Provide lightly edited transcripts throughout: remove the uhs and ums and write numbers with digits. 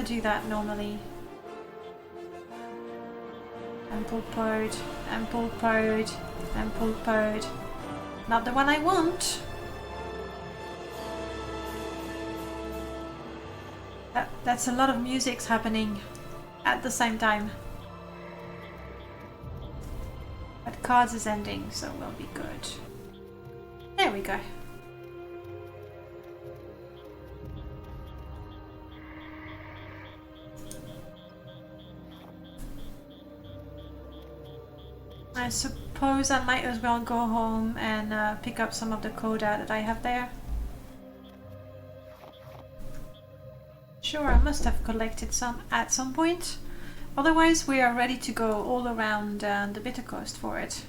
do that normally. And pull pod, and pull pod, and pull pod. Not the one I want. That's a lot of music's happening at the same time. But cards is ending, so we'll be good. There we go. I suppose I might as well go home and pick up some of the coda that I have there. Sure, I must have collected some at some point. Otherwise, we are ready to go all around the Bitter Coast for it.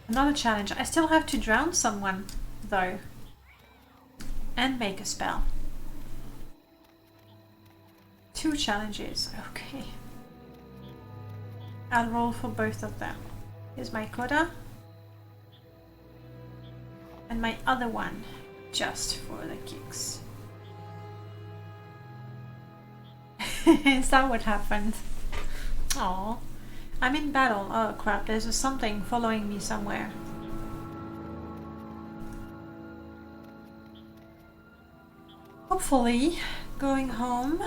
Another challenge. I still have to drown someone, though. And make a spell. 2 challenges. Okay. I'll roll for both of them. Here's my coda. And my other one, just for the kicks. Is that what happened? Oh, I'm in battle. Oh crap, there's something following me somewhere. Hopefully, going home.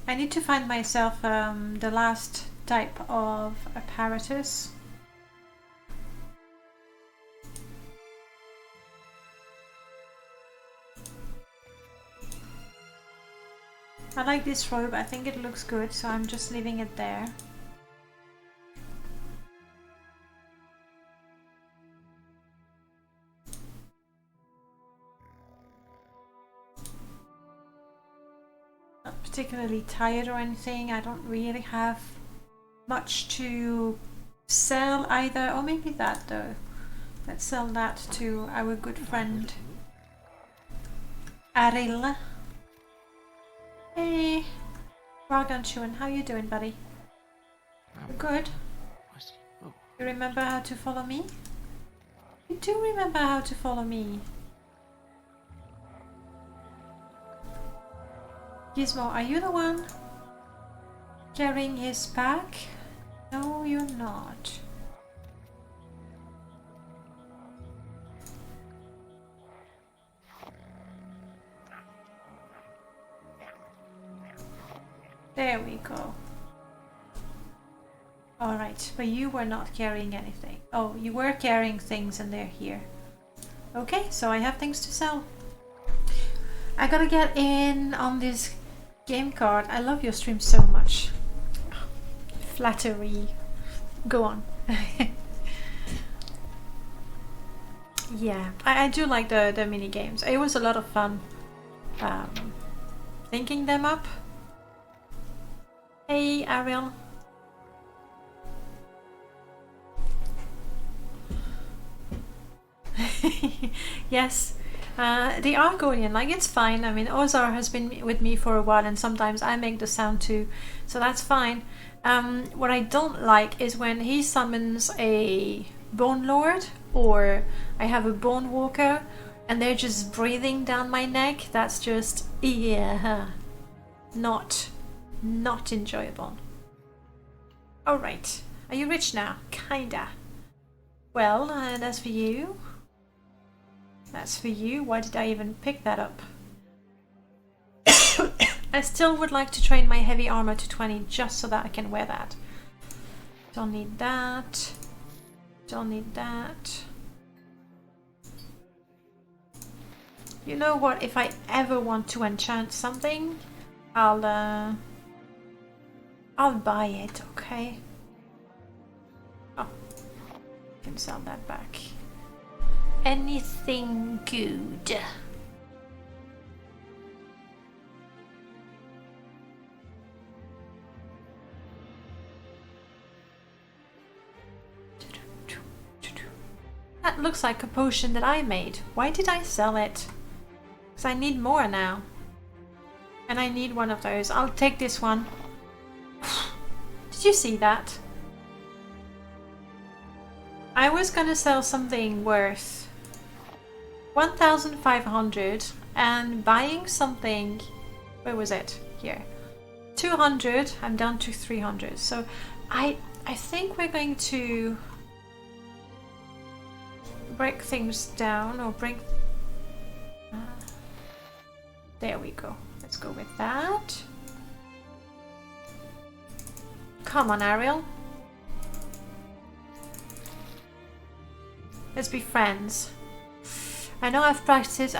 I need to find myself the last type of apparatus. I like this robe, I think it looks good, so I'm just leaving it there. Not particularly tired or anything, I don't really have much to sell either. Or maybe that though. Let's sell that to our good friend Aril. Hey, Gargantuan, how you doing, buddy? You good? You remember how to follow me? You do remember how to follow me. Gizmo, are you the one carrying his pack? No, you're not. There we go. Alright, but you were not carrying anything. Oh, you were carrying things and they're here. Okay, so I have things to sell. I gotta get in on this game card. I love your stream so much. Flattery. Go on. Yeah, I do like the mini games. It was a lot of fun thinking them up. Hey, Ariel. Yes, the Argonian, like, it's fine. I mean, Ozar has been with me for a while and sometimes I make the sound too, so that's fine. What I don't like is when he summons a Bone Lord or I have a Bone Walker and they're just breathing down my neck. That's just, yeah, not enjoyable. Alright, are you rich now? Kinda. Well, that's for you. That's for you. Why did I even pick that up? I still would like to train my heavy armor to 20 just so that I can wear that. Don't need that. Don't need that. You know what? If I ever want to enchant something, I'll buy it, okay? Oh, can sell that back. Anything good? That looks like a potion that I made. Why did I sell it? Because I need more now. And I need one of those. I'll take this one. Did you see that? I was gonna sell something worth 1,500 and buying something, where was it? Here. 200, I'm down to 300. So I think we're going to break things down or bring... there we go. Let's go with that. Come on, Ariel. Let's be friends. I know I practice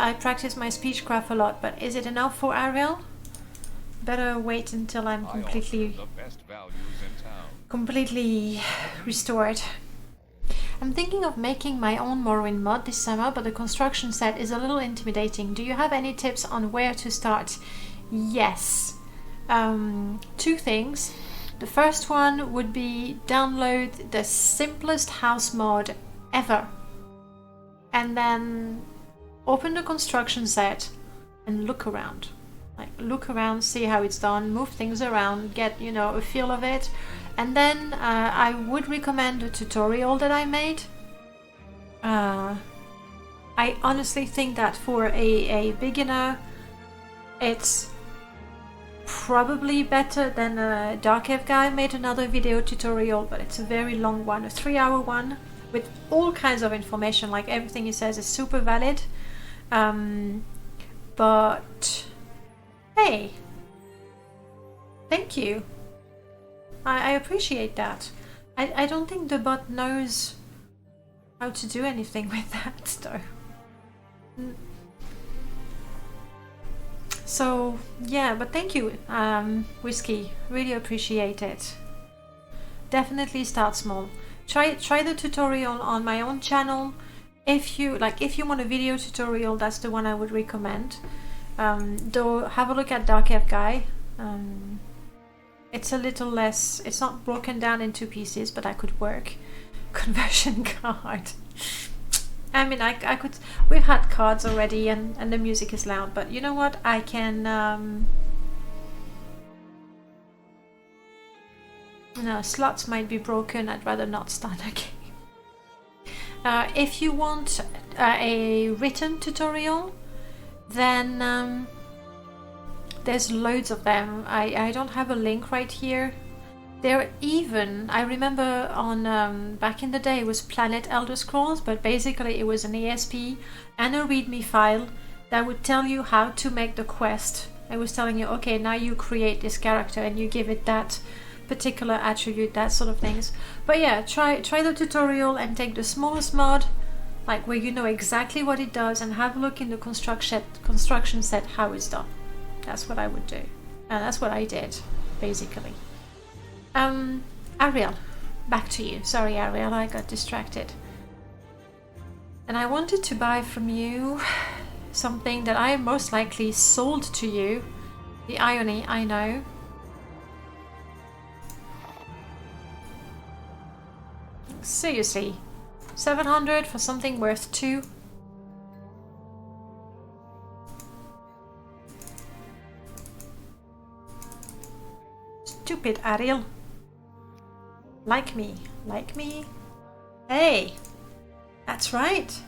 my speechcraft a lot, but is it enough for Ariel? Better wait until I'm completely restored. I'm thinking of making my own Morrowind mod this summer, but the construction set is a little intimidating. Do you have any tips on where to start? Yes. Two things. The first one would be download the simplest house mod ever. And then open the construction set and look around. Like, look around, see how it's done, move things around, get, you know, a feel of it. And then I would recommend a tutorial that I made. I honestly think that for a beginner, it's probably better than a Dark Eve guy made another video tutorial, but it's a very long one, a 3-hour one, with all kinds of information, like everything he says is super valid. But hey, thank you. I appreciate that. I don't think the bot knows how to do anything with that though. So yeah, but thank you, Whiskey. Really appreciate it. Definitely start small. Try the tutorial on my own channel. If you want a video tutorial, that's the one I would recommend. Though have a look at Dark Eve Guy. It's a little less. It's not broken down into pieces, but I could work. Conversion card. I mean, I could. We've had cards already, and the music is loud. But you know what? I can. No, slots might be broken. I'd rather not start a game. If you want a written tutorial, then there's loads of them. I don't have a link right here. There even, I remember on back in the day it was Planet Elder Scrolls, but basically it was an ESP and a README file that would tell you how to make the quest. It was telling you, okay, now you create this character and you give it that particular attribute, that sort of things. But yeah, try the tutorial and take the smallest mod, like where you know exactly what it does, and have a look in the construction set how it's done. That's what I would do, and that's what I did basically. Ariel, back to you. Sorry, Ariel, I got distracted. And I wanted to buy from you something that I most likely sold to you. The irony, I know. Seriously, 700 for something worth 2? Stupid Ariel. Like me. Hey, that's right.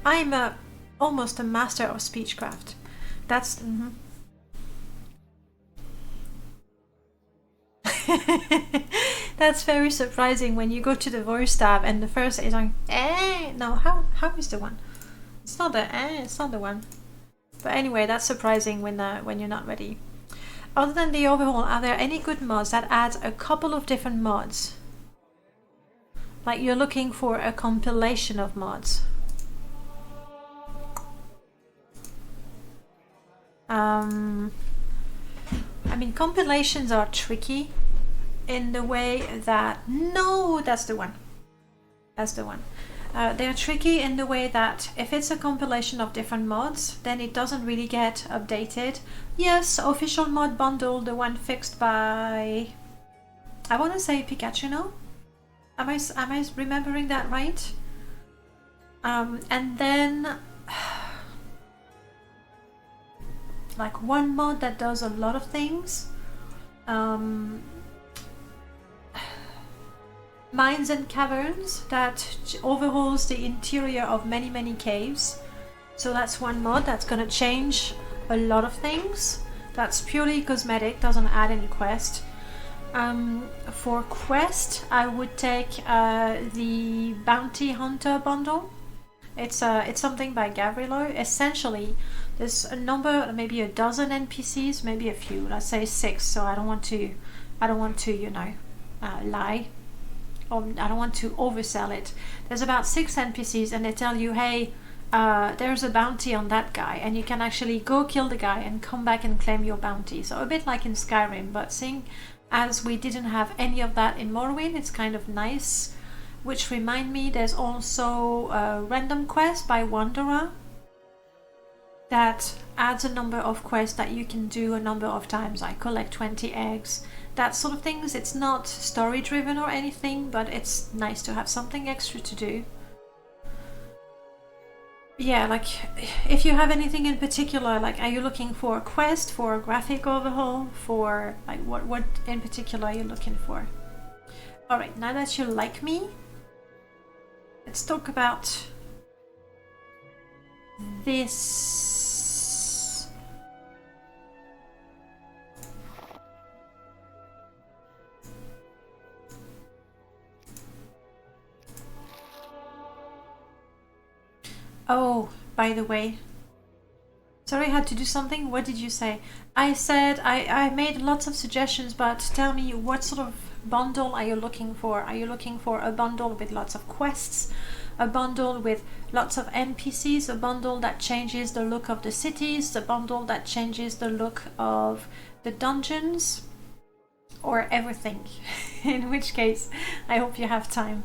I'm almost a master of speechcraft. That's That's very surprising when you go to the voice tab and the first is on no, how is the one? It's not the it's not the one. But anyway, that's surprising when you're not ready. Other than the overhaul, are there any good mods that add a couple of different mods? Like you're looking for a compilation of mods. I mean, compilations are tricky in the way that... No, that's the one. That's the one. They're tricky in the way that if it's a compilation of different mods, then it doesn't really get updated. Yes, official mod bundle, the one fixed by... I want to say Pikachu, no? Am I remembering that right? And then... like one mod that does a lot of things. mines and caverns that overhauls the interior of many caves. So that's one mod that's gonna change a lot of things. That's purely cosmetic, doesn't add any quest. For quest, I would take the Bounty Hunter bundle. It's something by Gavrilo. Essentially, there's a number, maybe a dozen NPCs, maybe a few. Let's say 6. So I don't want to, lie. Or I don't want to oversell it. There's about 6 NPCs, and they tell you, hey, there's a bounty on that guy, and you can actually go kill the guy and come back and claim your bounty. So a bit like in Skyrim, but seeing as we didn't have any of that in Morrowind, it's kind of nice. Which remind me, there's also a random quest by Wanderer that adds a number of quests that you can do a number of times, like collect 20 eggs, that sort of things. It's not story driven or anything, but it's nice to have something extra to do. Yeah, like if you have anything in particular, like are you looking for a quest, for a graphic overhaul, for like what in particular are you looking for? Alright, now that you like me, let's talk about this. Oh, by the way, sorry, I had to do something. What did you say? I said I made lots of suggestions, but tell me, what sort of bundle are you looking for? Are you looking for a bundle with lots of quests, a bundle with lots of NPCs, a bundle that changes the look of the cities, a bundle that changes the look of the dungeons, or everything? In which case, I hope you have time.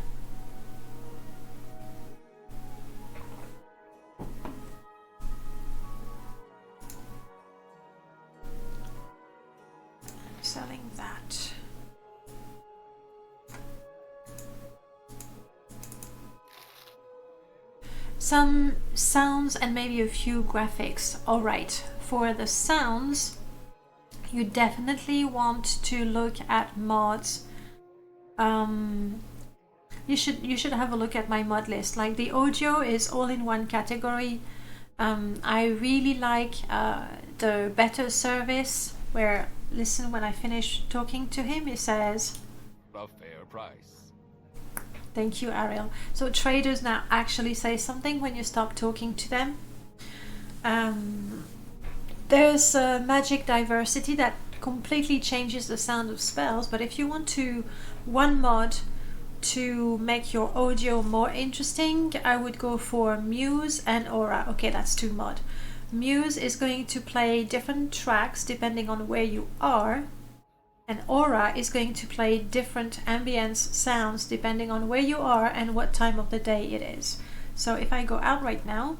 Selling that. Some sounds and maybe a few graphics. Alright, for the sounds, you definitely want to look at mods. You should have a look at my mod list. Like the audio is all in one category. I really like the better service where, listen, when I finish talking to him, he says, a fair price. Thank you, Ariel. So traders now actually say something when you stop talking to them. There's magic diversity that completely changes the sound of spells, but if you want to one mod to make your audio more interesting, I would go for Muse and Aura. Okay, that's 2 mod. Muse is going to play different tracks depending on where you are, and Aura is going to play different ambience sounds depending on where you are and what time of the day it is. So if I go out right now,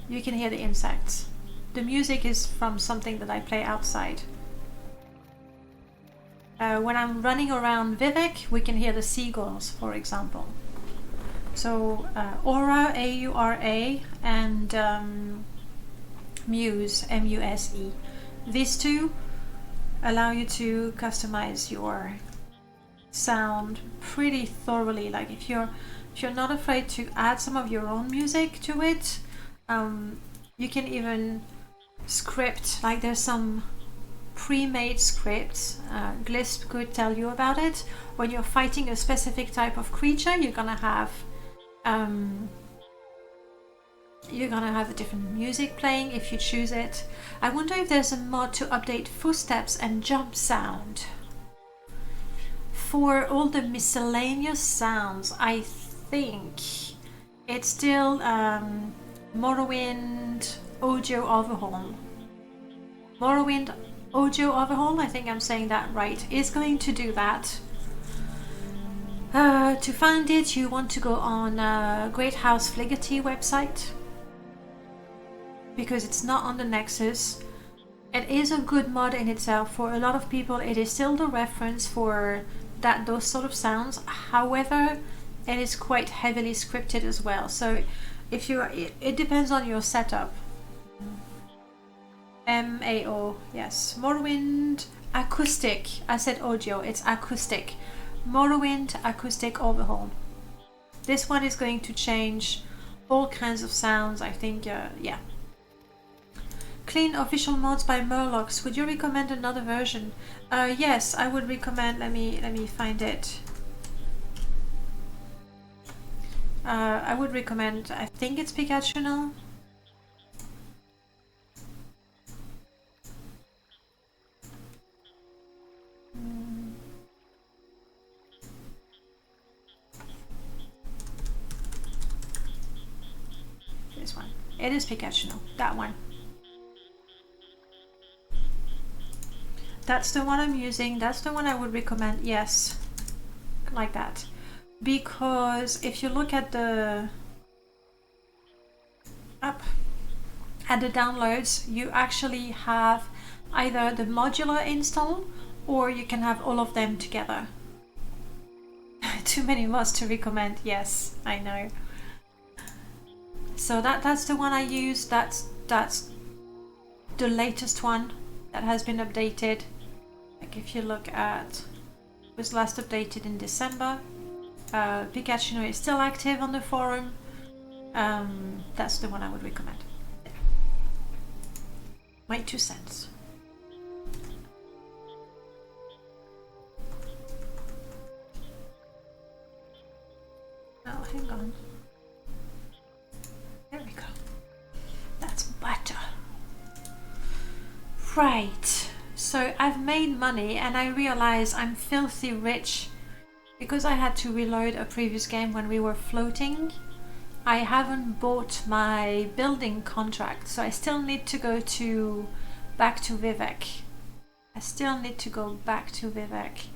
you can hear the insects. The music is from something that I play outside. When I'm running around Vivek, we can hear the seagulls, for example. So Aura, A-U-R-A, and Muse, M-U-S-E. These 2 allow you to customize your sound pretty thoroughly. Like if you're not afraid to add some of your own music to it, you can even script. Like there's some pre-made scripts. Glisp could tell you about it. When you're fighting a specific type of creature, you're gonna have a different music playing if you choose it. I wonder if there's a mod to update footsteps and jump sound. For all the miscellaneous sounds, I think it's still Morrowind Audio Overhaul. Morrowind Audio Overhaul, I think I'm saying that right, is going to do that. To find it, you want to go on Great House Fligety website, because it's not on the Nexus. It is a good mod in itself. For a lot of people, it is still the reference for those sort of sounds. However, it is quite heavily scripted as well. So if it depends on your setup. MAO, yes. Morrowind Acoustic. I said audio, it's acoustic. Morrowind Acoustic Overhaul. This one is going to change all kinds of sounds, I think, yeah. Clean official mods by Murlocs. Would you recommend another version? Yes, I would recommend, let me find it. I would recommend, I think it's Pikachu now. This one. It is Pikachu now, that one. That's the one I'm using, that's the one I would recommend, yes. Like that. Because if you look at the downloads, you actually have either the modular install or you can have all of them together. Too many mods to recommend, yes, I know. So that's the one I use, that's the latest one that has been updated. Like if you look at, it was last updated in December. Pikachu is still active on the forum. That's the one I would recommend. My 2 cents. Oh, hang on. There we go. That's butter. Right. So I've made money and I realize I'm filthy rich because I had to reload a previous game when we were floating. I haven't bought my building contract, so I still need to go back to Vivek. I still need to go back to Vivek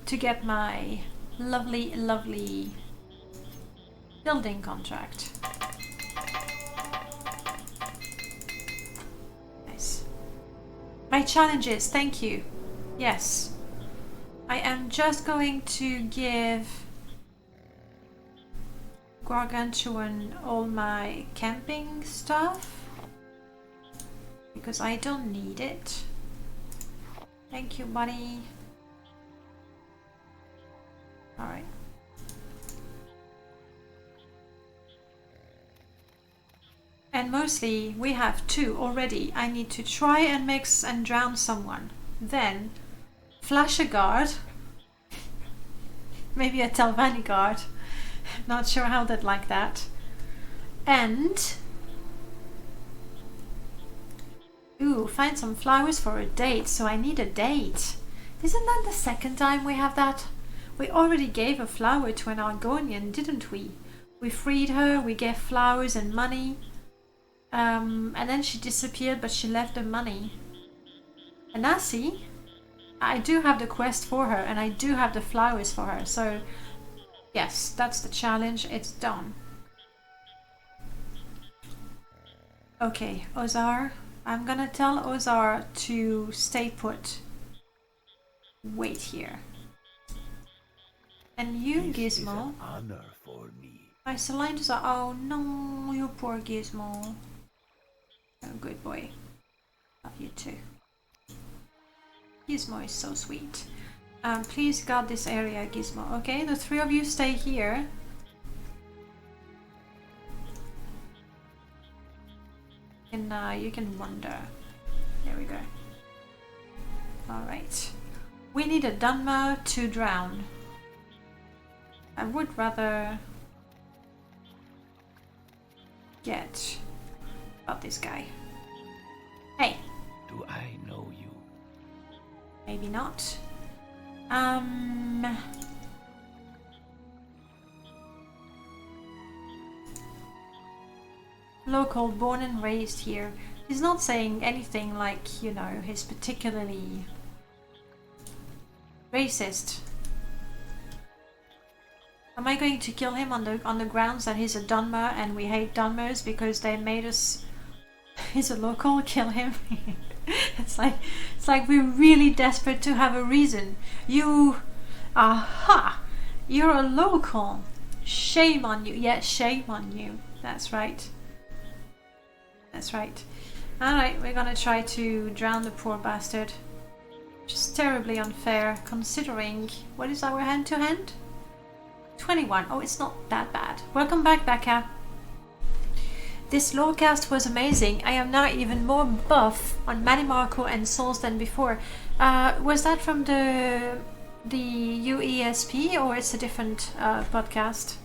to get my lovely, lovely building contract. Nice. My challenges, thank you. Yes. I am just going to give Gargantuan all my camping stuff because I don't need it. Thank you, buddy. Alright. And mostly we have 2 already. I need to try and mix and drown someone. Then flash a guard. Maybe a Telvanni guard. Not sure how they'd like that. And find some flowers for a date. So I need a date. Isn't that the second time we have that? We already gave a flower to an Argonian, didn't we? We freed her, we gave flowers and money. And then she disappeared, but she left the money. And now see, I do have the quest for her and I do have the flowers for her. So yes, that's the challenge. It's done. Okay, Ozar. I'm gonna tell Ozar to stay put. Wait here. And you, This Gizmo. is an honor for me. My cylinders are... Oh no, you poor Gizmo. Oh, good boy. Love you too. Gizmo is so sweet. Please guard this area, Gizmo. Okay, the 3 of you stay here. And you can wander. There we go. Alright. We need a Dunmer to drown. I would rather get about this guy. Hey! Do I know you? Maybe not. Local, born and raised here. He's not saying anything like, you know, he's particularly racist. Am I going to kill him on the grounds that he's a Dunmer and we hate Dunmers because they made us... He's a local, kill him? It's like we're really desperate to have a reason. You... Aha! You're a local. Shame on you. Yes, shame on you. That's right. That's right. Alright, we're gonna try to drown the poor bastard. Just terribly unfair, considering... What is our hand-to-hand? 21. Oh, it's not that bad. Welcome back, Becca. This lorecast was amazing. I am now even more buff on Manimarco and Souls than before. Was that from the UESP or it's a different podcast?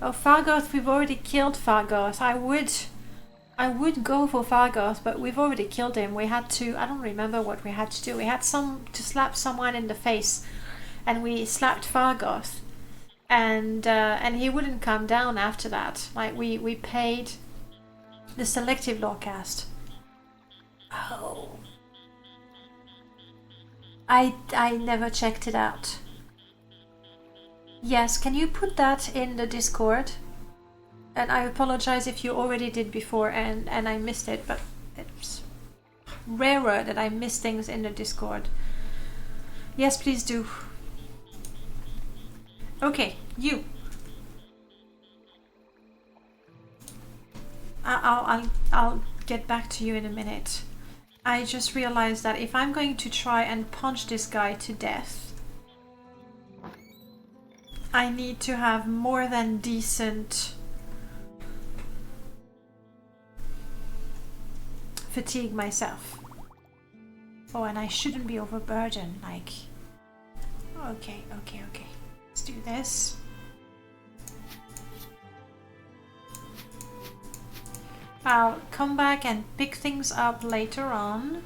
Oh, Fargoth, we've already killed Fargoth. I would go for Fargoth, but we've already killed him. We had to, I don't remember what we had to do. We had to slap someone in the face, and we slapped Fargoth. And he wouldn't come down after that. Like, we paid the selective lorecast. Oh. I never checked it out. Yes, can you put that in the Discord? And I apologize if you already did before and I missed it, but it's rarer that I miss things in the Discord. Yes, please do. Okay, you. I'll get back to you in a minute. I just realized that if I'm going to try and punch this guy to death, I need to have more than decent fatigue myself. Oh, and I shouldn't be overburdened, like... Okay. Let's do this. I'll come back and pick things up later on.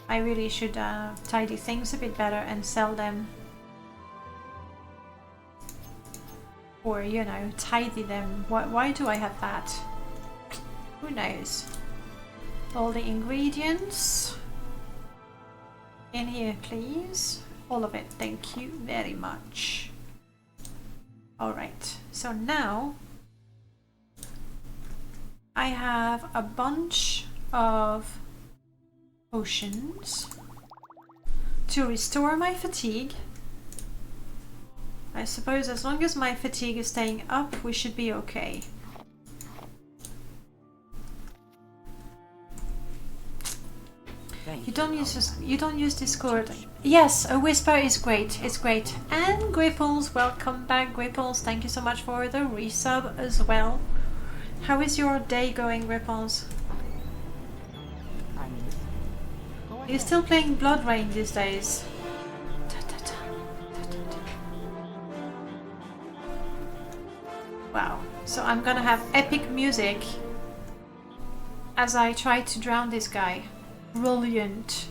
I really should tidy things a bit better and sell them. Or, you know, tidy them. Why do I have that? Who knows? All the ingredients. In here, please. All of it. Thank you very much. Alright, so now I have a bunch of potions to restore my fatigue. I suppose as long as my fatigue is staying up, we should be okay. You don't use Discord. Yes, a whisper is great. It's great. And Gripples, welcome back, Gripples. Thank you so much for the resub as well. How is your day going, Gripples? You're still playing Blood Rain these days. Wow. So I'm gonna have epic music as I try to drown this guy. Brilliant.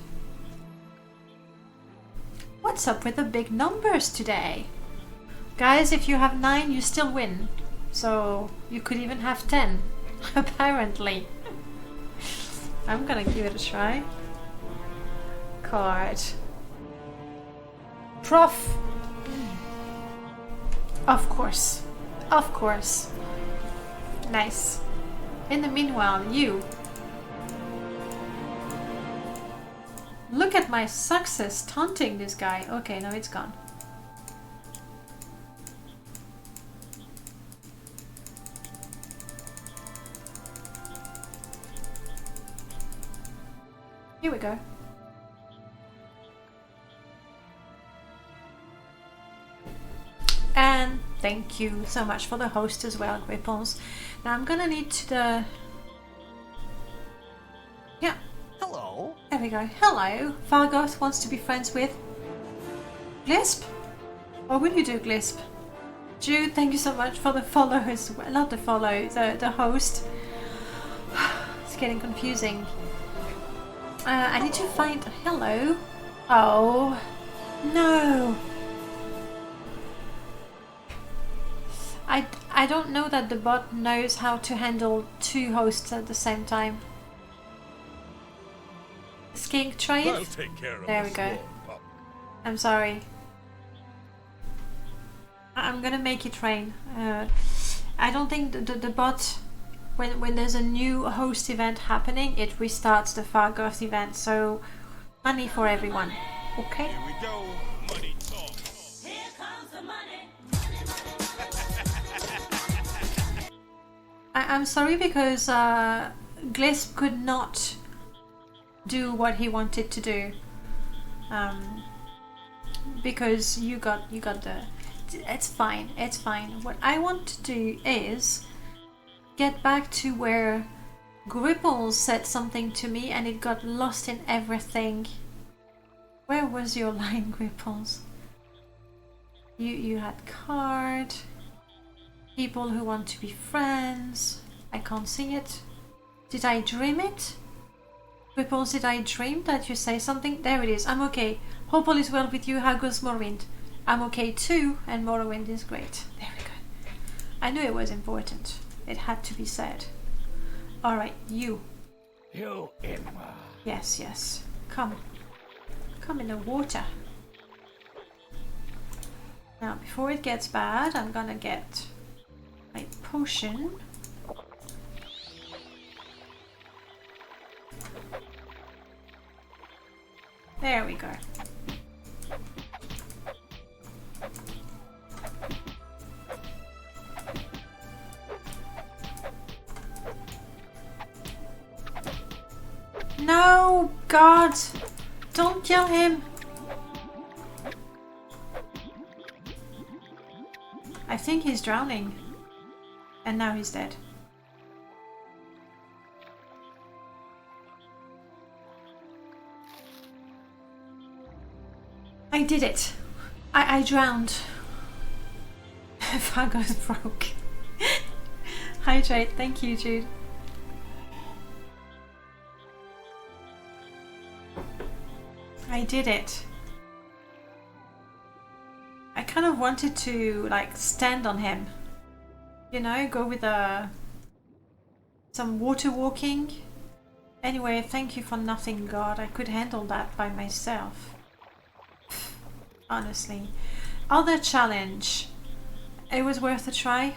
What's up with the big numbers today? Guys, if you have 9, you still win. So you could even have 10, apparently. I'm gonna give it a try. Card. Prof. Of course. Of course. Nice. In the meanwhile, you. Look at my success taunting this guy. Okay, now it's gone. Here we go. And thank you so much for the host as well, Gripples. Now I'm gonna need to yeah. Hello. There we go. Hello. Fargoth wants to be friends with Glisp? What will you do, Glisp? Jude, thank you so much for the follow as well. Not the follow, the host. It's getting confusing. I need to find... Hello. Oh. No. I don't know that the bot knows how to handle 2 hosts at the same time. Skink, try it. I'll take care of There we this go. little pup. I'm sorry. I'm gonna make it rain. I don't think the bot when there's a new host event happening, it restarts the Fargoth event. So money for everyone. Okay. Here we go. Money talk. Here comes the money. I'm sorry because Glisp could not do what he wanted to do. Because you got the. It's fine. It's fine. What I want to do is get back to where Gripples said something to me and it got lost in everything. Where was your line, Gripples? You had card. People who want to be friends. I can't see it. Did I dream it? Gripples, did I dream that you say something? There it is. I'm okay. Hope all is well with you. How goes Morrowind? I'm okay too, and Morrowind is great. Very good. I knew it was important. It had to be said. Alright, you. You, Emma. Yes, yes. Come. Come in the water. Now, before it gets bad, I'm gonna get my potion. There we go. No, God! Don't kill him! I think he's drowning. And now he's dead. I did it! I drowned. Fargoth broke. Hydrate, thank you, Jude. I did it. I kind of wanted to like stand on him, you know, go with some water walking. Anyway, thank you for nothing, God. I could handle that by myself. Honestly. Other challenge. It was worth a try.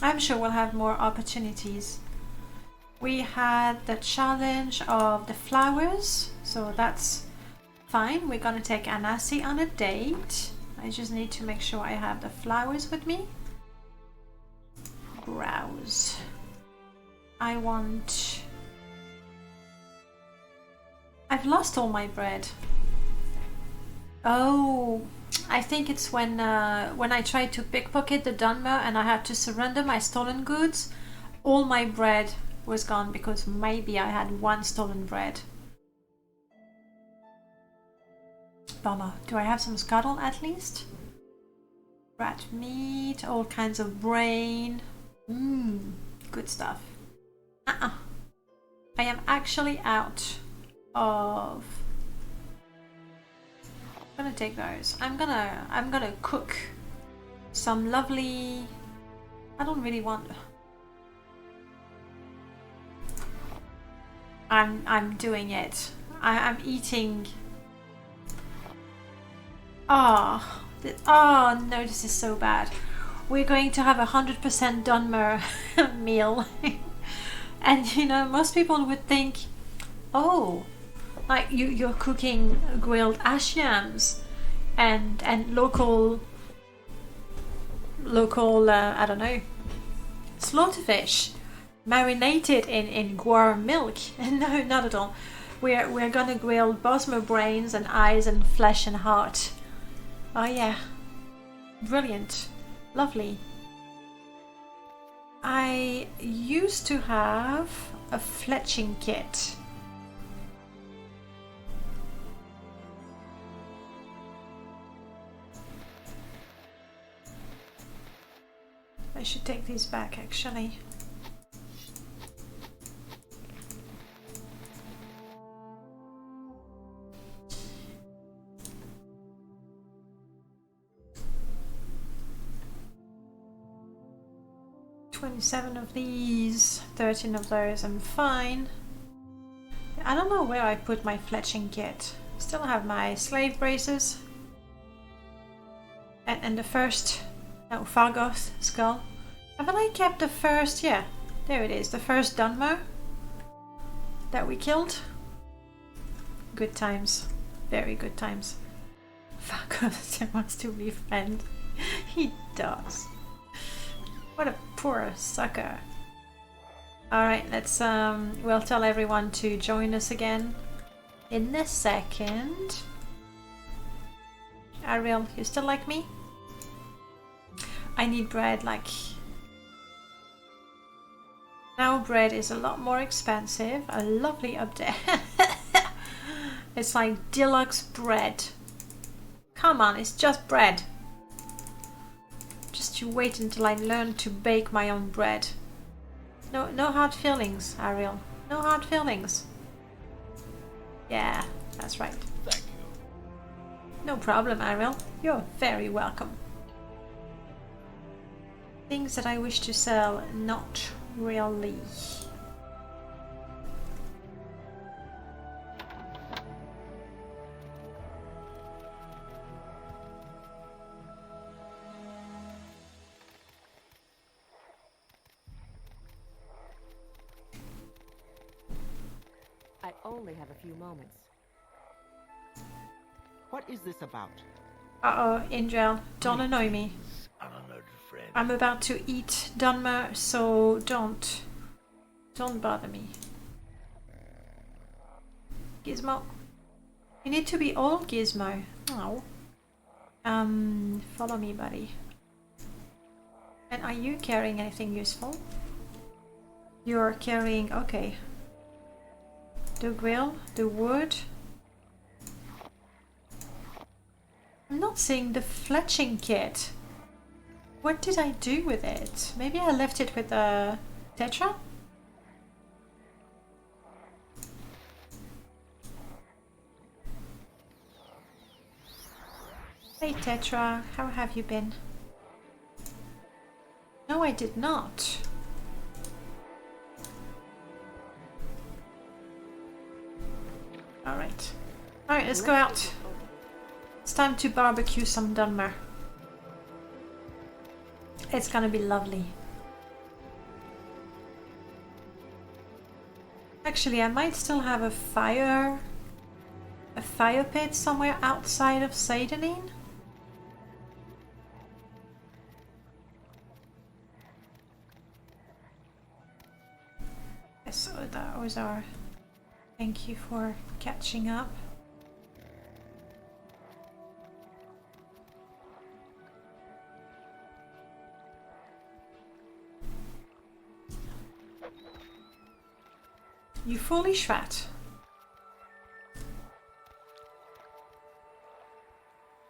I'm sure we'll have more opportunities. We had the challenge of the flowers, so that's fine. We're gonna take Anasi on a date. I just need to make sure I have the flowers with me. Browse. I want... I've lost all my bread. Oh, I think it's when I tried to pickpocket the Dunmer and I had to surrender my stolen goods. All my bread was gone because maybe I had one stolen bread. Bummer. Do I have some scuttle at least? Rat meat, all kinds of brain. Good stuff. I am actually out of... I'm gonna take those. I'm gonna cook some lovely... I don't really want... I'm doing it. I'm eating... Oh no, this is so bad. We're going to have 100% Dunmer meal. And you know, most people would think, oh, like you're cooking grilled ash yams and local I don't know, slaughterfish marinated in guar milk. No, not at all. We're gonna grill Bosmer brains and eyes and flesh and heart. Oh yeah, brilliant, lovely. I used to have a fletching kit. I should take these back actually. "27 of these, 13 of those, I'm fine." I don't know where I put my fletching kit. Still have my slave braces. And the first, no, Fargoth skull. Haven't I kept the first? Yeah, There it is, the first Dunmer that we killed. Good times. Very good times. Falconer wants to be friend. He does. What a poor sucker. Alright, let's we'll tell everyone to join us again in a second. Ariel, you still like me? I need bread, like... Now bread is a lot more expensive. A lovely update. It's like deluxe bread. Come on, it's just bread. Just you wait until I learn to bake my own bread. No hard feelings, Ariel. No hard feelings. Yeah, that's right. Thank you. No problem, Ariel. You're very welcome. Things that I wish to sell, not really. I only have a few moments. What is this about? Uh-oh, Angel, don't annoy me. Honored friend. I'm about to eat Dunmer, so don't bother me. Gizmo. You need to be old, Gizmo. Oh. Follow me, buddy. And are you carrying anything useful? You're carrying, okay. The grill, the wood. I'm not seeing the fletching kit. What did I do with it? Maybe I left it with the Tetra? Hey Tetra, how have you been? No, I did not. Alright. Alright, let's go out. It's time to barbecue some Dunmer. It's gonna be lovely. Actually, I might still have a fire pit somewhere outside of Seidanin. Yes, so those are. Thank you for catching up. You foolish rat.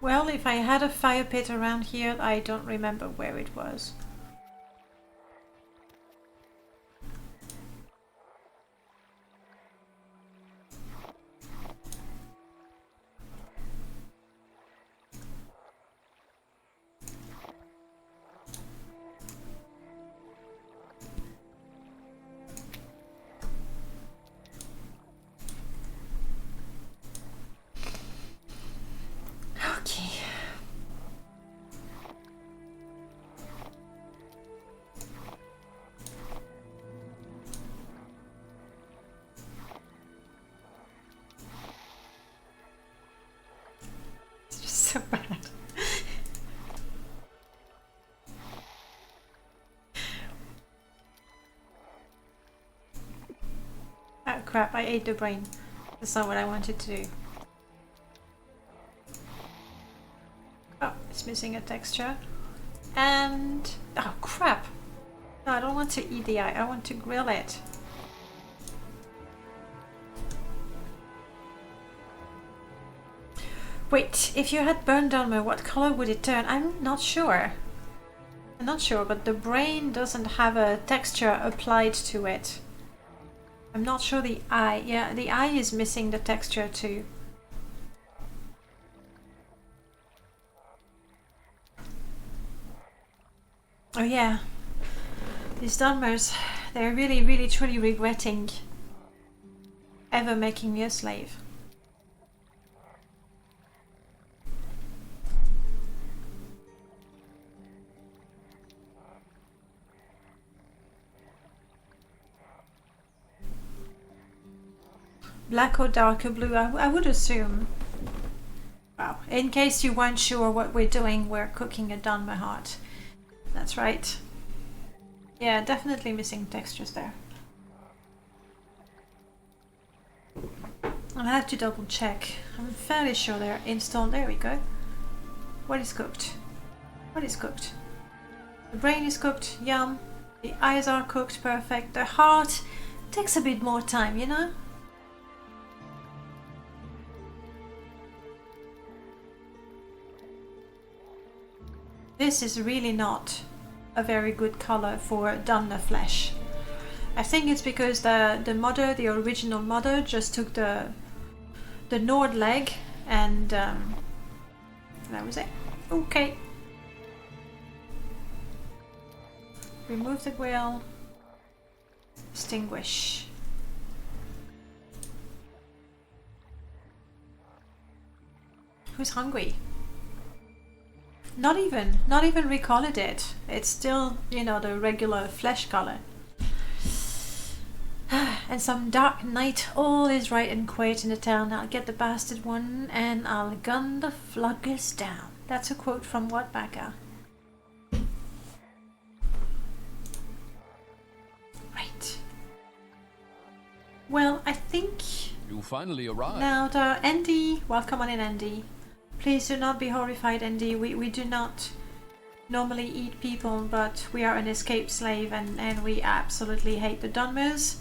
Well, if I had a fire pit around here, I don't remember where it was. Okay. It's just so bad. Oh crap, I ate the brain. That's not what I wanted to do. Oh, it's missing a texture. And... oh crap! No, I don't want to eat the eye, I want to grill it. Wait, if you had burned Dunmer, what color would it turn? I'm not sure. I'm not sure, but the brain doesn't have a texture applied to it. I'm not sure the eye. Yeah, the eye is missing the texture too. Oh yeah. These Dunmers, they're really, really, truly regretting ever making me a slave. black or darker blue, I would assume. Wow. In case you weren't sure what we're doing, we're cooking a Dunmer heart. That's right. Yeah, definitely missing textures there. I'll have to double check. I'm fairly sure they're installed. There we go. What is cooked? What is cooked? The brain is cooked, yum. The eyes are cooked, perfect. The heart takes a bit more time, you know? This is really not a very good color for Dunmer flesh. I think it's because the modder, the original modder, just took the Nord leg and that was it. Okay. Remove the grill. Extinguish. Who's hungry? Not even recolored it. It's still, you know, the regular flesh color. And some dark night. All is right and quiet in the town. I'll get the bastard one and I'll gun the floodgates down. That's a quote from what, Becca? Right. Well, I think You finally arrived. now the Andy. Welcome on in, Andy. Please do not be horrified, Andy. We do not normally eat people, but we are an escaped slave and we absolutely hate the Dunmers.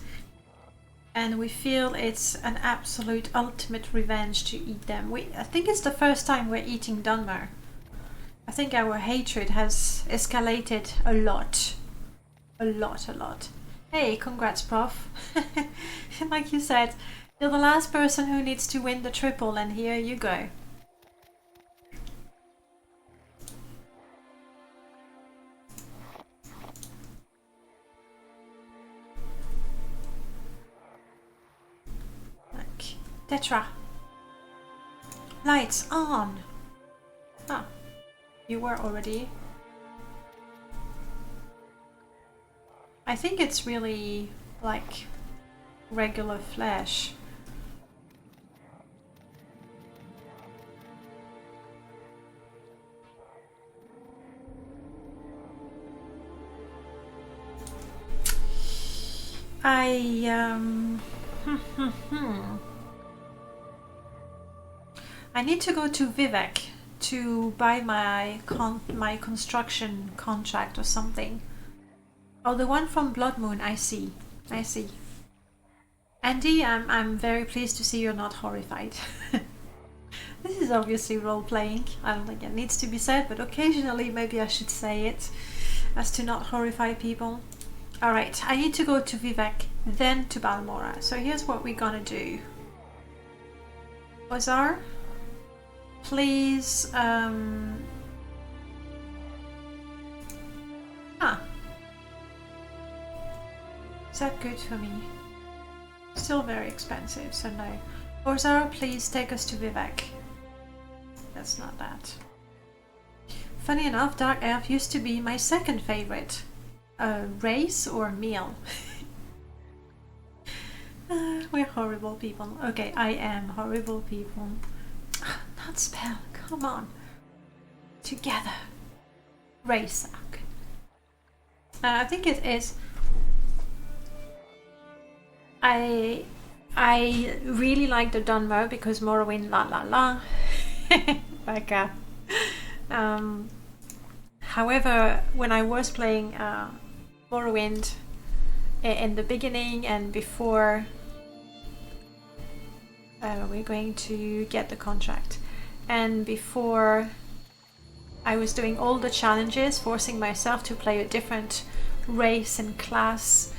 And we feel it's an absolute ultimate revenge to eat them. I think it's the first time we're eating Dunmer. I think our hatred has escalated a lot. A lot. Hey, congrats, Prof. Like you said, you're the last person who needs to win the triple, and here you go. Tetra. Lights on. Ah, you were already. I think it's really like regular flesh. I need to go to Vivek to buy my construction contract or something. Oh, the one from Blood Moon. I see. Andy, I'm very pleased to see you're not horrified. This is obviously role playing. I don't think it needs to be said, but occasionally maybe I should say it, as to not horrify people. All right, I need to go to Vivek, then to Balmora. So here's what we're gonna do. Ozar, please, is that good for me? Still very expensive, so no. Ozar, please take us to Vivek. That's not that. Funny enough, Dark Elf used to be my second favorite. Race or meal? We're horrible people. Okay, I am horrible people. Not spell, come on. Together. Race. Okay. I think it is. I really like the Dunmer because Morrowind la la la. Like however, when I was playing Morrowind in the beginning and before we're going to get the contract, and before I was doing all the challenges, forcing myself to play a different race and class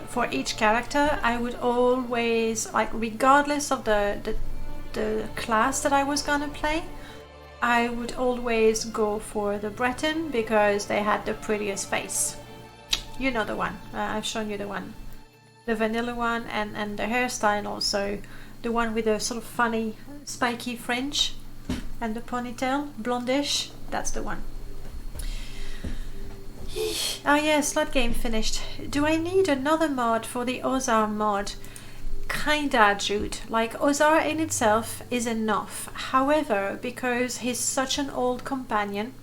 for each character, I would always, like, regardless of the class that I was gonna play, I would always go for the Breton because they had the prettiest face. You know the one. I've shown you the one. The vanilla one, and the hairstyle also. The one with the sort of funny spiky fringe and the ponytail, blondish. That's the one. Ah yes, slot game finished. Do I need another mod for the Ozar mod? kinda Jude. Like, Ozar in itself is enough. However, because he's such an old companion,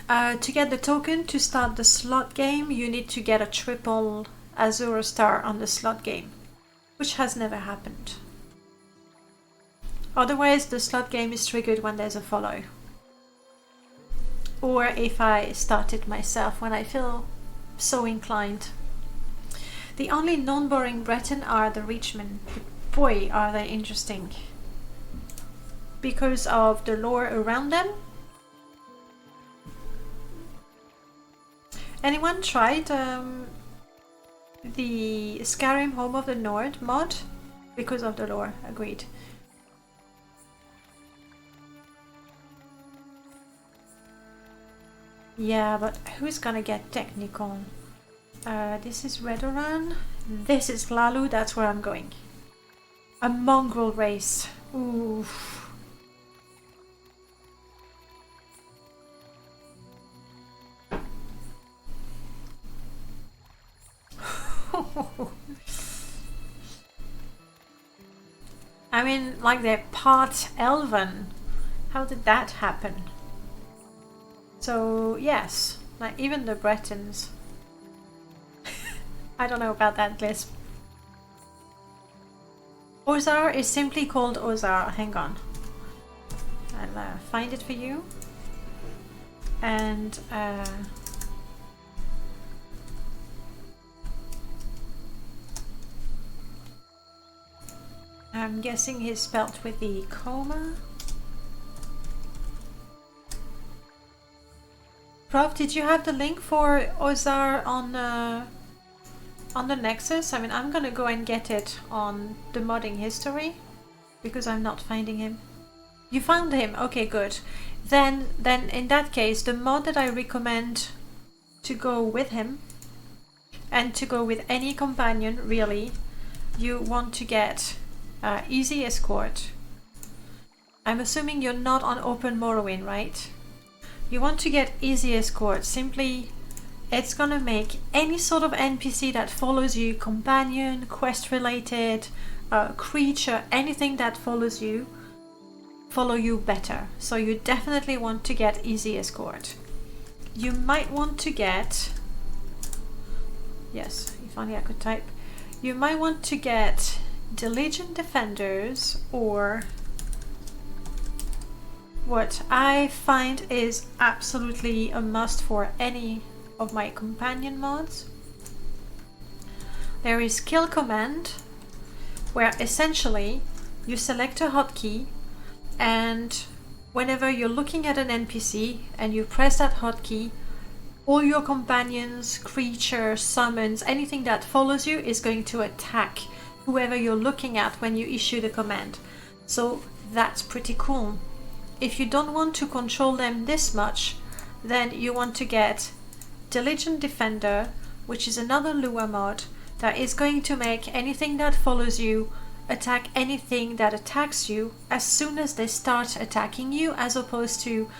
to get the token to start the slot game, you need to get a triple Azure star on the slot game, which has never happened. Otherwise, the slot game is triggered when there's a follow. Or if I start it myself when I feel so inclined. The only non-boring Breton are the Reachmen. Boy, are they interesting. Because of the lore around them. Anyone tried the Skyrim Home of the Nord mod? Because of the lore, agreed. Yeah, but who's gonna get technical? This is Redoran. This is Lalu, that's where I'm going. A mongrel race. Oof. I mean, like they're part elven. How did that happen? So, yes, like even the Bretons. I don't know about that, Lisp. Ozar is simply called Ozar. Hang on. I'll find it for you. And I'm guessing he's spelt with the comma. Prof, did you have the link for Ozar on the Nexus? I mean, I'm gonna go and get it on the modding history because I'm not finding him. You found him? Okay, good. Then in that case, the mod that I recommend to go with him and to go with any companion, really, you want to get Easy Escort. I'm assuming you're not on Open Morrowind, right? You want to get Easy Escort. Simply, it's gonna make any sort of NPC that follows you, companion, quest related, creature, anything that follows you, follow you better. So you definitely want to get Easy Escort. You might want to get, yes, if only I could type. You might want to get the Legion Defenders, or what I find is absolutely a must for any of my companion mods. There is Kill Command, where essentially you select a hotkey, and whenever you're looking at an NPC and you press that hotkey, all your companions, creatures, summons, anything that follows you is going to attack whoever you're looking at when you issue the command. So that's pretty cool. If you don't want to control them this much, then you want to get Diligent Defender, which is another Lua mod that is going to make anything that follows you attack anything that attacks you as soon as they start attacking you, as opposed to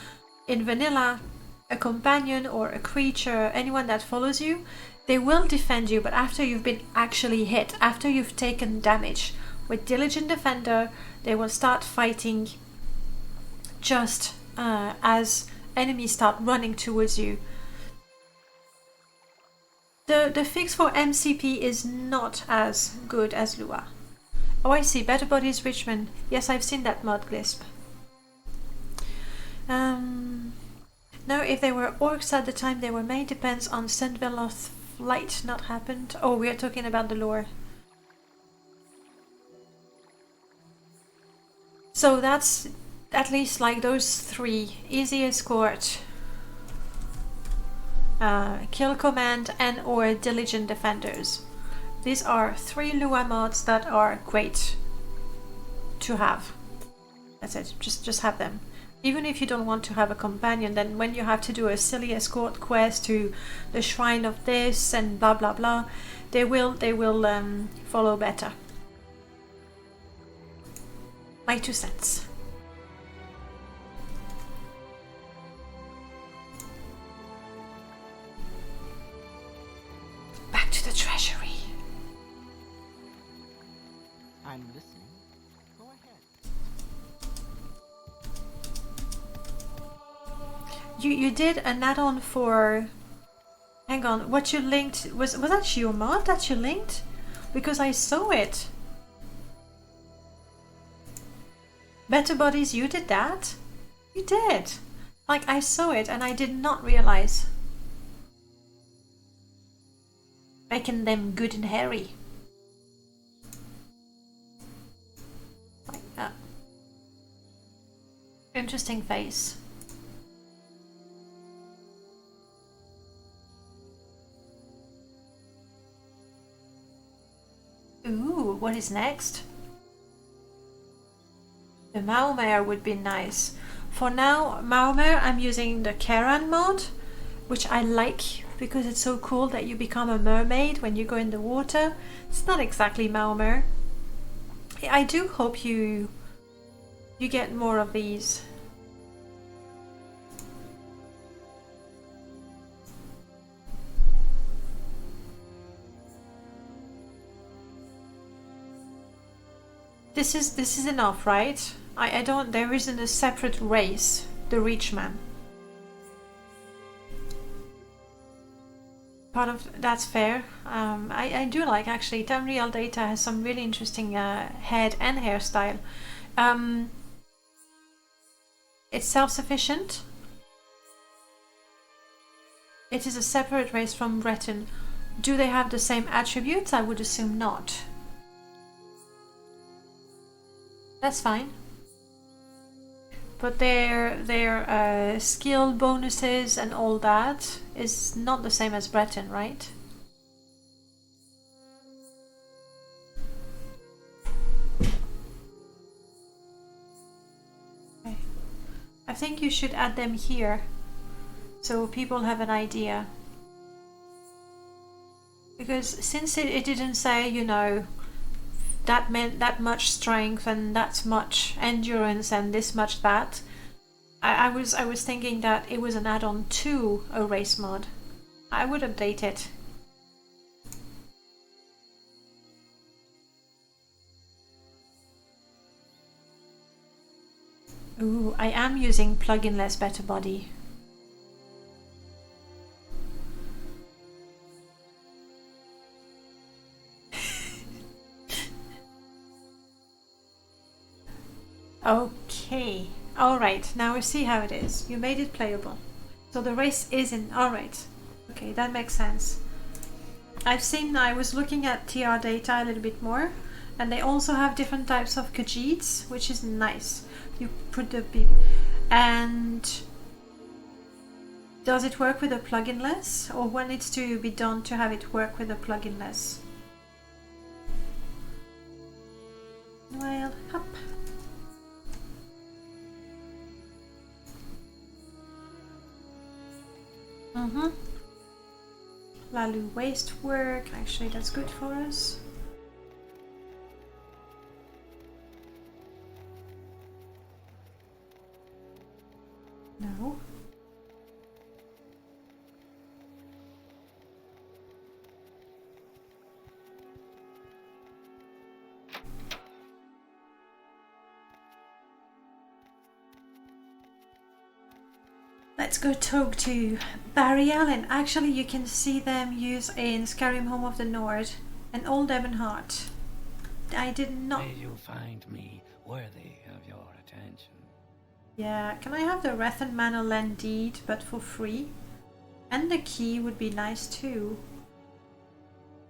in vanilla, a companion or a creature, anyone that follows you, they will defend you, but after you've been actually hit, after you've taken damage. With Diligent Defender, they will start fighting just as enemies start running towards you. The fix for MCP is not as good as Lua. Oh, I see. Better Bodies Richmond. Yes, I've seen that mod, Glisp. No, if they were orcs at the time they were made, depends on Sendveloth flight not happened. Oh, we are talking about the lore. So that's at least like those three. Easy Escort, Kill Command, and or Diligent Defenders. These are three Lua mods that are great to have. That's it, just have them. Even if you don't want to have a companion, then when you have to do a silly escort quest to the shrine of this and blah blah blah, they will follow better. My 2 cents. Back to the treasury. I'm listening. Go ahead. You did an add-on for... Hang on, what you linked... Was that your mod that you linked? Because I saw it. Better Bodies, you did that? You did. Like, I saw it and I did not realize. Making them good and hairy. Like that. Interesting face. Ooh, what is next? The Maomere would be nice. For now, Maomere, I'm using the Karan mod, which I like because it's so cool that you become a mermaid when you go in the water. It's not exactly Maomere. I do hope you get more of these. This is enough, right? I don't. There isn't a separate race, the Reachman. Part of that's fair. I do like actually. Tamriel Data has some really interesting head and hairstyle. It's self-sufficient. It is a separate race from Breton. Do they have the same attributes? I would assume not. That's fine. But their skill bonuses and all that is not the same as Breton, right? Okay. I think you should add them here so people have an idea. Because since it didn't say, you know, that meant that much strength and that much endurance and this much that, I was thinking that it was an add-on to a race mod. I would update it. Ooh, I am using plugin-less Better Body. Okay, alright, now we see how it is. You made it playable. So the race is in, alright. Okay, that makes sense. I was looking at TR data a little bit more, and they also have different types of Khajiits, which is nice. You put the beep. And does it work with a plugin-less, or what needs to be done to have it work with a plugin-less? Well, up. Lalu waste work, actually that's good for us. No. Let's go talk to Barry Allen. Actually, you can see them use in Skyrim Home of the North and Old Ebonheart. I did not... May you find me worthy of your attention. Yeah, can I have the Rathan Manor land deed, but for free? And the key would be nice too.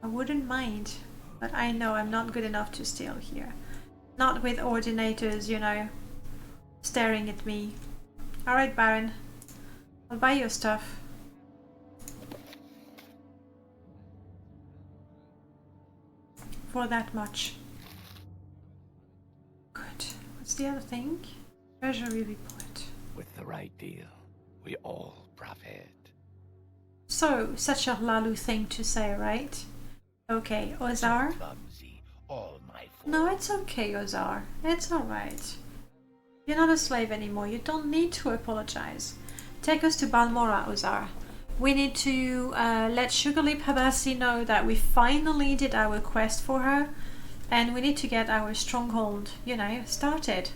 I wouldn't mind, but I know I'm not good enough to steal here. Not with ordinators, you know, staring at me. Alright, Baron. I'll buy your stuff. For that much. Good. What's the other thing? Treasury report. With the right deal, we all profit. So, such a Lalu thing to say, right? Okay, Ozar? Clumsy, all my fault. No, it's okay, Ozar. It's alright. You're not a slave anymore. You don't need to apologize. Take us to Balmora, Ozar. We need to let Sugarlip Habasi know that we finally did our quest for her And we need to get our stronghold, you know, started.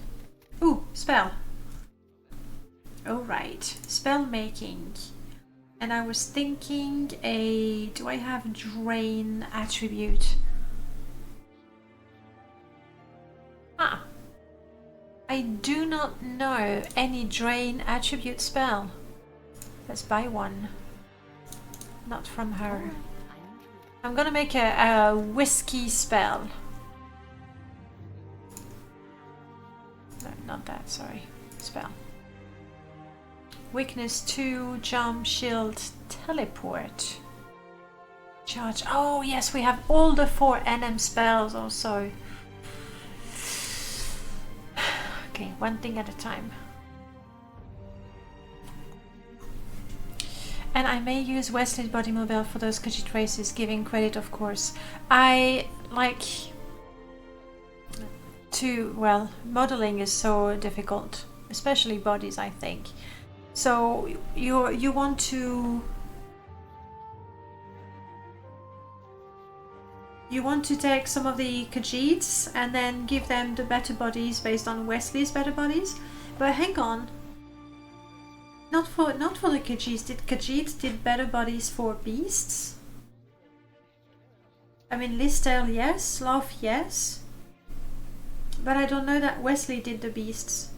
Ooh, spell. Alright, spell making. And I was thinking do I have drain attribute? Ah. I do not know any drain attribute spell. Let's buy one. Not from her. I'm gonna make a whiskey spell. No, not that, sorry. Spell. Weakness 2, jump, shield, teleport. Charge. Oh yes, we have all the 4 NM spells also. Okay, one thing at a time. And I may use Wesley's body mobile for those Khajiit races, giving credit of course. I like to, well, modeling is so difficult, especially bodies, I think. So you want to take some of the Khajiits and then give them the better bodies based on Wesley's better bodies. But hang on. Not for the Khajiits. Did Khajiits did better bodies for beasts? I mean, Listel, yes. Sloth, yes. But I don't know that Wesley did the beasts.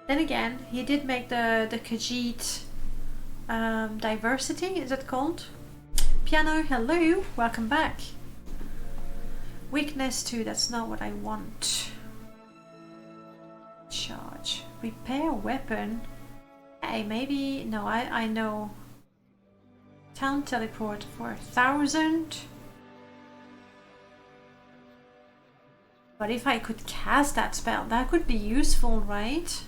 Then again, he did make the Khajiit diversity, is it called? Piano, hello, welcome back. Weakness 2, that's not what I want. Charge. Repair weapon. Hey, maybe, no, I know. Town teleport for 1,000. But if I could cast that spell, that could be useful, right?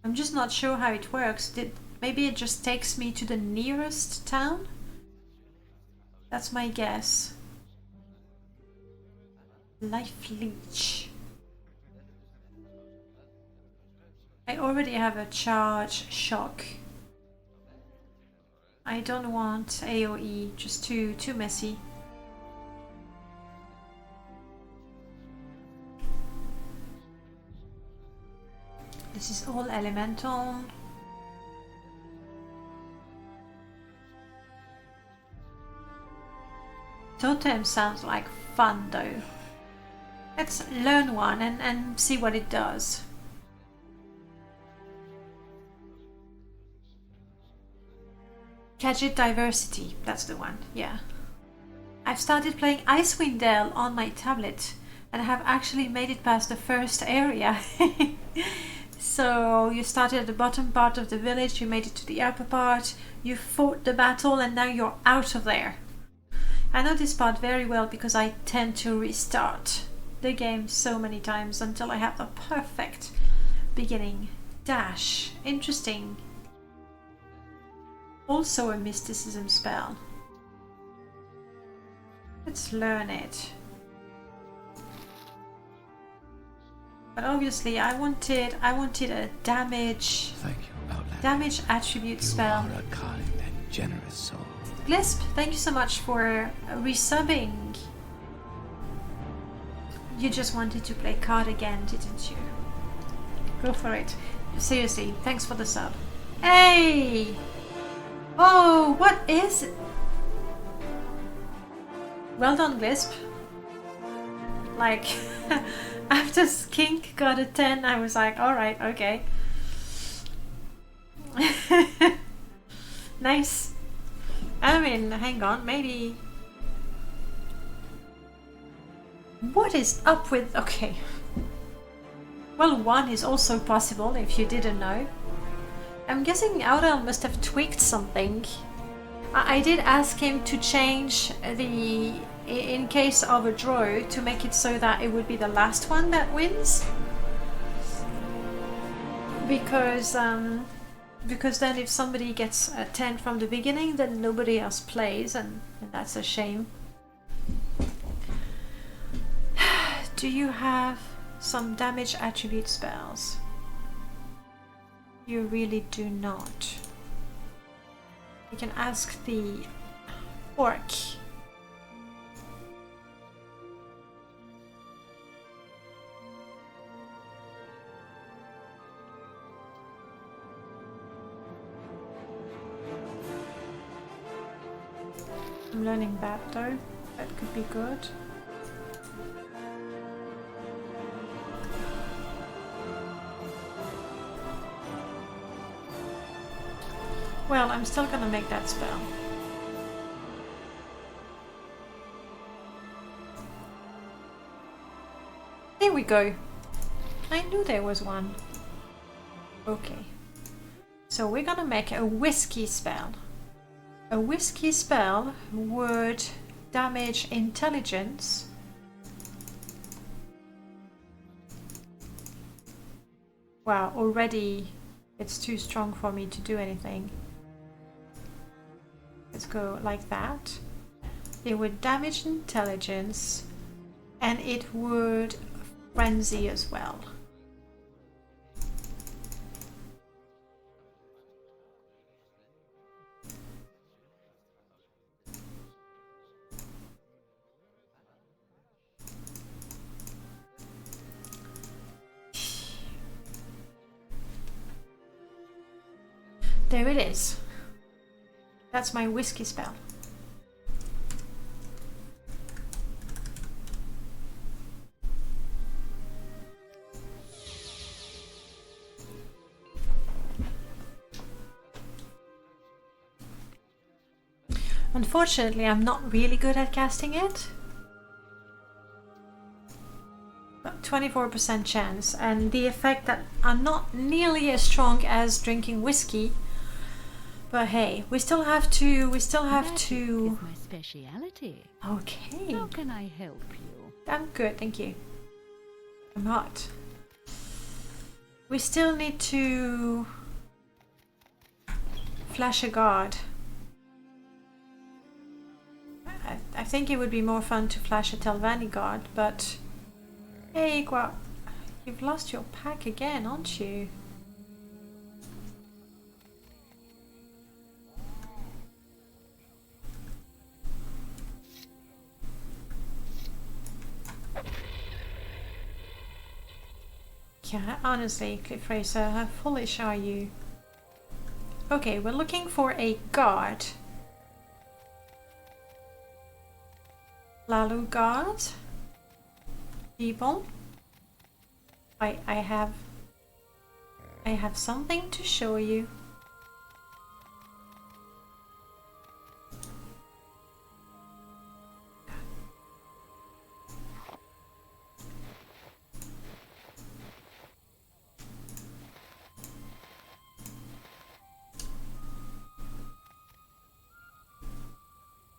I'm just not sure how it works. Maybe it just takes me to the nearest town? That's my guess. Life leech. I already have a charge shock. I don't want AoE, just too messy. This is all elemental. Totem sounds like fun though. Let's learn one and see what it does. Khajiit diversity, that's the one, yeah. I've started playing Icewind Dale on my tablet and I have actually made it past the first area. So you started at the bottom part of the village, you made it to the upper part, you fought the battle and now you're out of there. I know this part very well because I tend to restart the game so many times until I have the perfect beginning. Dash, interesting. Also a mysticism spell. Let's learn it. But obviously I wanted a damage. Thank you, Outlander. Damage attribute spell. You are a kind and generous soul. Glisp, thank you so much for resubbing. You just wanted to play card again, didn't you? Go for it. Seriously, thanks for the sub. Hey! Oh, what is it? Well done, Glisp. Like, after Skink got a 10, I was like, alright, okay. Nice. I mean, hang on, maybe... What is up with... Okay. Well, 1 is also possible, if you didn't know. I'm guessing Aurel must have tweaked something. I did ask him to change the... in case of a draw, to make it so that it would be the last one that wins. Because then if somebody gets a 10 from the beginning, then nobody else plays, and that's a shame. Do you have some damage attribute spells? You really do not. You can ask the orc. I'm learning that though. That could be good. Well, I'm still gonna make that spell. There we go. I knew there was one. Okay. So we're gonna make a whiskey spell. A whiskey spell would damage intelligence. Wow, already it's too strong for me to do anything. Let's go like that. It would damage intelligence and it would frenzy as well. There it is. That's my whiskey spell. Unfortunately, I'm not really good at casting it. But 24% chance, and the effect that are not nearly as strong as drinking whiskey. But hey, we still have to. Magic is my speciality. Okay. How can I help you? I'm good, thank you. I'm hot. We still need to flash a guard. I think it would be more fun to flash a Telvanni guard, but hey, you've lost your pack again, aren't you? Yeah, honestly, Cliff Racer, how foolish are you? Okay, we're looking for a guard. Lalu guard. People. I have something to show you.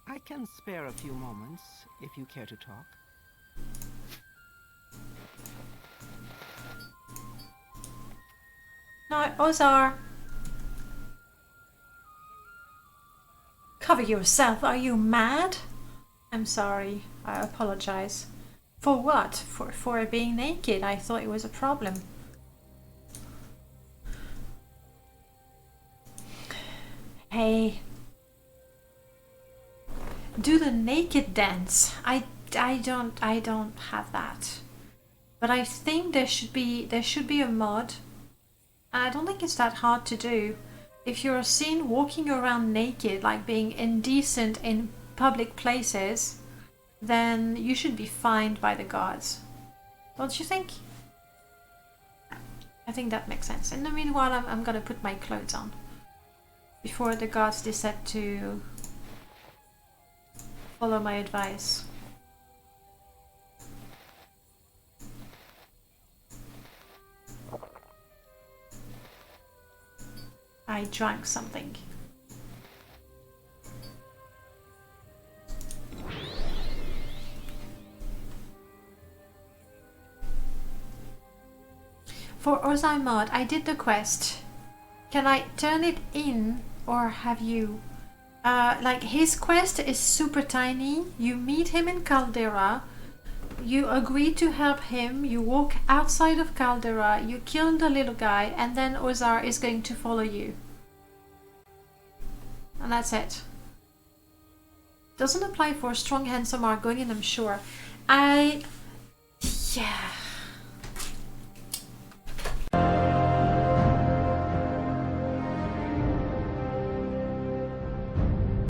I can spare a few moments if you care to talk. No, Ozar. Cover yourself, are you mad? I'm sorry, I apologize. For what? For being naked? I thought it was a problem. Hey. Do the naked dance. I don't have that. But I think there should be a mod. And I don't think it's that hard to do. If you're seen walking around naked, like being indecent in public places, then you should be fined by the guards. Don't you think? I think that makes sense. In the meanwhile, I'm gonna put my clothes on before the guards decide to follow my advice. I drank something. For Ozai mod, I did the quest. Can I turn it in or have you? Like his quest is super tiny. You meet him in Caldera. You agree to help him. You walk outside of Caldera. You kill the little guy, and then Ozar is going to follow you. And that's it. Doesn't apply for strong, handsome Argonian, I'm sure. Yeah.